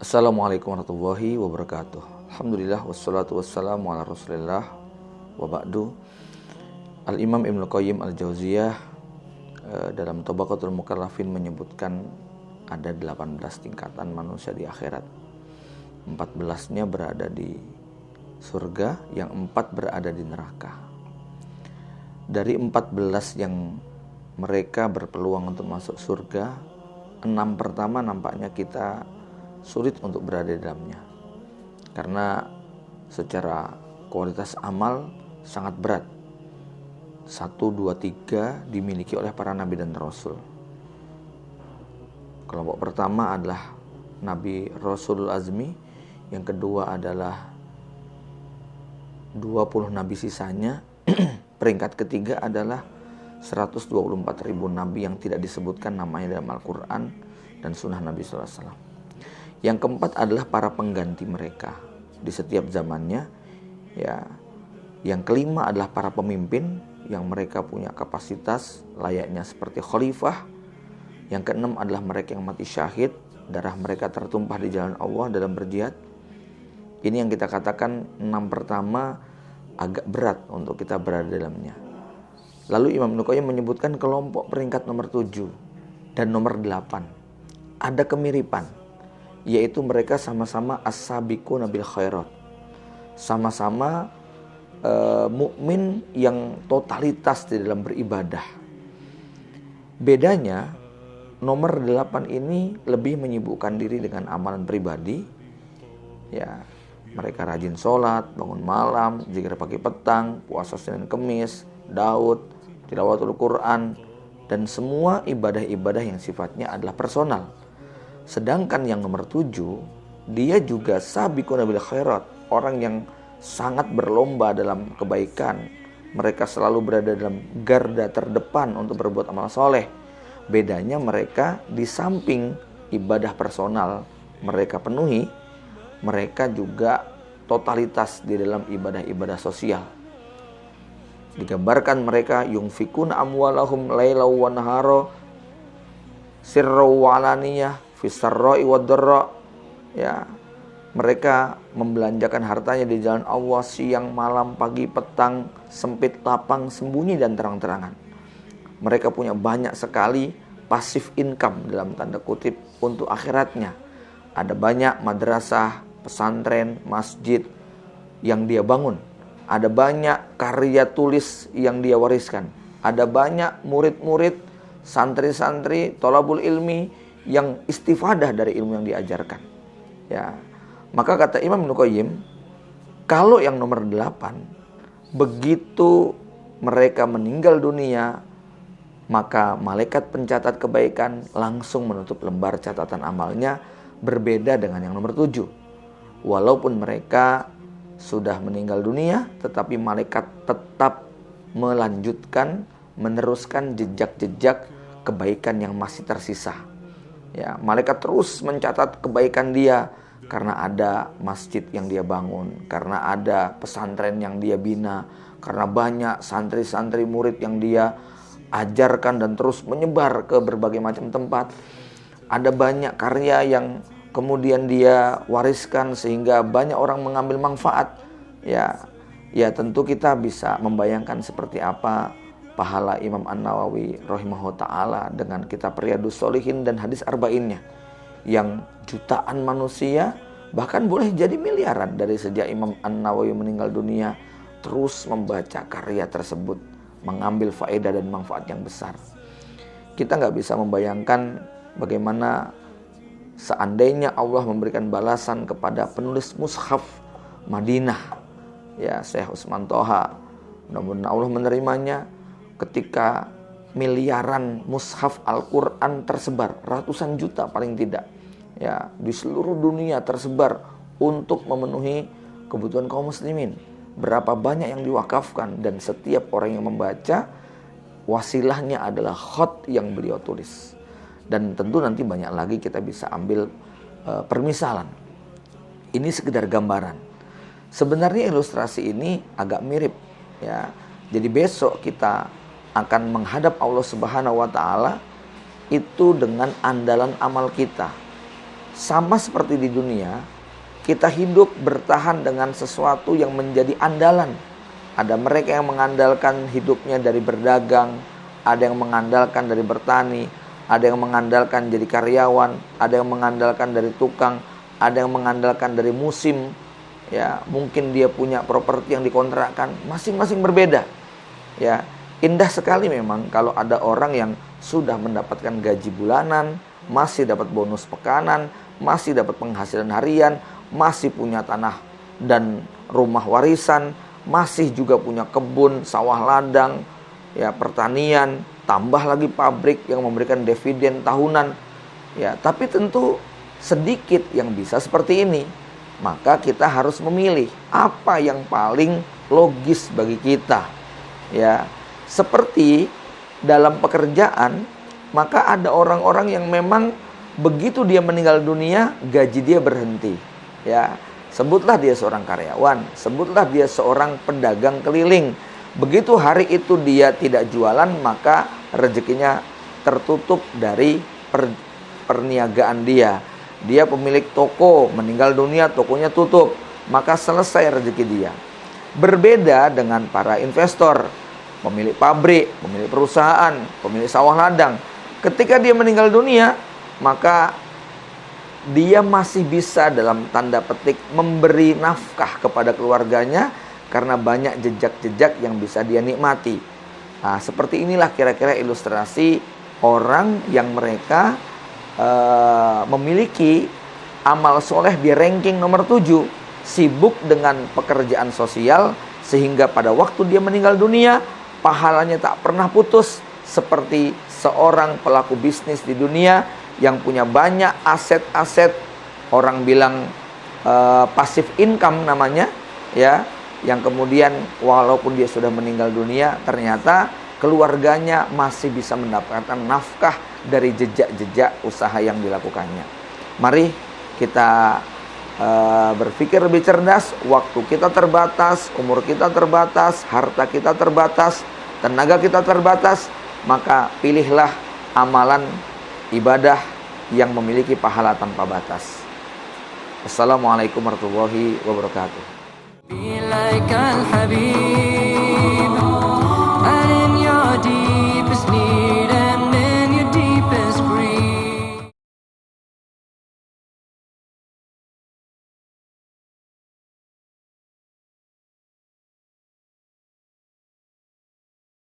Assalamualaikum warahmatullahi wabarakatuh. Alhamdulillah wassalatu wassalamu ala rasulillah wa ba'du. Al-Imam Ibnu Qayyim Al-Jauziyah dalam Tabaqatul Mukallafin menyebutkan ada 18 tingkatan manusia di akhirat. 14-nya berada di surga, yang 4 berada di neraka. Dari 14 yang mereka berpeluang untuk masuk surga, 6 pertama nampaknya kita sulit untuk berada di dalamnya, karena secara kualitas amal sangat berat. 1, 2, 3 dimiliki oleh para nabi dan rasul. Kelompok pertama adalah Nabi Rasulul Azmi, yang kedua adalah 20 nabi sisanya. Peringkat ketiga adalah 124.000 nabi yang tidak disebutkan namanya dalam Al-Quran dan sunnah Nabi SAW. Yang keempat adalah para pengganti mereka di setiap zamannya. Ya, yang kelima adalah para pemimpin yang mereka punya kapasitas layaknya seperti khalifah. Yang keenam adalah mereka yang mati syahid, darah mereka tertumpah di jalan Allah dalam berjihad. Ini yang kita katakan 6 pertama agak berat untuk kita berada di dalamnya. Lalu Imam Ibnu Qayyim menyebutkan kelompok peringkat nomor 7 dan nomor 8 ada kemiripan, yaitu mereka sama-sama as-sabiquna bil khairat, sama-sama mukmin yang totalitas di dalam beribadah. Bedanya nomor 8 ini lebih menyibukkan diri dengan amalan pribadi. Ya, mereka rajin sholat, bangun malam, zikir pagi petang, puasa Senin Kemis, Daud, tilawatul Quran, dan semua ibadah-ibadah yang sifatnya adalah personal. Sedangkan yang nomor 7, dia juga sabiquna bil khairat, orang yang sangat berlomba dalam kebaikan. Mereka selalu berada dalam garda terdepan untuk berbuat amal soleh. Bedanya mereka di samping ibadah personal mereka penuhi, mereka juga totalitas di dalam ibadah-ibadah sosial. Digambarkan mereka yunfikuna amwalahum lailaw wa nahara sirra wa alaniyah fisarra'i wad-dharra. Ya, mereka membelanjakan hartanya di jalan Allah siang, malam, pagi, petang, sempit, lapang, sembunyi dan terang-terangan. Mereka punya banyak sekali pasif income dalam tanda kutip untuk akhiratnya. Ada banyak madrasah, pesantren, masjid yang dia bangun. Ada banyak karya tulis yang dia wariskan. Ada banyak murid-murid, santri-santri, thalabul ilmi yang istifadah dari ilmu yang diajarkan. Ya, maka kata Imam Ibnu Qayyim, kalau yang nomor 8, begitu mereka meninggal dunia, maka malaikat pencatat kebaikan langsung menutup lembar catatan amalnya, berbeda dengan yang nomor 7. Walaupun mereka sudah meninggal dunia, tetapi malaikat tetap melanjutkan, meneruskan jejak-jejak kebaikan yang masih tersisa. Ya, malaikat terus mencatat kebaikan dia karena ada masjid yang dia bangun, karena ada pesantren yang dia bina, karena banyak santri-santri murid yang dia ajarkan dan terus menyebar ke berbagai macam tempat. Ada banyak karya yang kemudian dia wariskan sehingga banyak orang mengambil manfaat. Ya tentu kita bisa membayangkan seperti apa pahala Imam An-Nawawi rahimahullah ta'ala dengan kitab Riyadhus Shalihin dan hadis arba'innya, yang jutaan manusia, bahkan boleh jadi miliaran dari sejak Imam An-Nawawi meninggal dunia, terus membaca karya tersebut, mengambil faedah dan manfaat yang besar. Kita nggak bisa membayangkan bagaimana seandainya Allah memberikan balasan kepada penulis mushaf Madinah, ya Syekh Utsman Thaha, mudah-mudahan Allah menerimanya, ketika miliaran mushaf Al-Quran tersebar, ratusan juta paling tidak, ya di seluruh dunia tersebar untuk memenuhi kebutuhan kaum muslimin. Berapa banyak yang diwakafkan, dan setiap orang yang membaca, wasilahnya adalah khat yang beliau tulis. Dan tentu nanti banyak lagi kita bisa ambil permisalan. Ini sekedar gambaran. Sebenarnya ilustrasi ini agak mirip, ya. Jadi besok kita akan menghadap Allah Subhanahu wa taala itu dengan andalan amal kita. sama seperti di dunia, kita hidup bertahan dengan sesuatu yang menjadi andalan. Ada mereka yang mengandalkan hidupnya dari berdagang, ada yang mengandalkan dari bertani, ada yang mengandalkan jadi karyawan, ada yang mengandalkan dari tukang, ada yang mengandalkan dari musim. Ya, mungkin dia punya properti yang dikontrakkan, masing-masing berbeda. Ya, indah sekali memang kalau ada orang yang sudah mendapatkan gaji bulanan, masih dapat bonus pekanan, masih dapat penghasilan harian, masih punya tanah dan rumah warisan, masih juga punya kebun, sawah ladang, ya, pertanian, tambah lagi pabrik yang memberikan dividen tahunan. Ya, tapi tentu sedikit yang bisa seperti ini. Maka kita harus memilih apa yang paling logis bagi kita. Ya, seperti dalam pekerjaan, maka ada orang-orang yang memang begitu dia meninggal dunia, gaji dia berhenti. Ya, sebutlah dia seorang karyawan, sebutlah dia seorang pedagang keliling. Begitu hari itu dia tidak jualan, maka rezekinya tertutup dari perniagaan dia. Dia pemilik toko, meninggal dunia, tokonya tutup, maka selesai rezeki dia. Berbeda dengan para investor, pemilik pabrik, pemilik perusahaan, pemilik sawah ladang. Ketika dia meninggal dunia, maka dia masih bisa dalam tanda petik memberi nafkah kepada keluarganya karena banyak jejak-jejak yang bisa dia nikmati. Nah, seperti inilah kira-kira ilustrasi orang yang mereka memiliki amal soleh di ranking nomor 7, sibuk dengan pekerjaan sosial sehingga pada waktu dia meninggal dunia pahalanya tak pernah putus, seperti seorang pelaku bisnis di dunia yang punya banyak aset-aset, orang bilang passive income namanya, ya, yang kemudian walaupun dia sudah meninggal dunia ternyata keluarganya masih bisa mendapatkan nafkah dari jejak-jejak usaha yang dilakukannya. Mari kita berpikir lebih cerdas. Waktu kita terbatas, umur kita terbatas, harta kita terbatas, tenaga kita terbatas. Maka pilihlah amalan ibadah yang memiliki pahala tanpa batas. Assalamualaikum warahmatullahi wabarakatuh.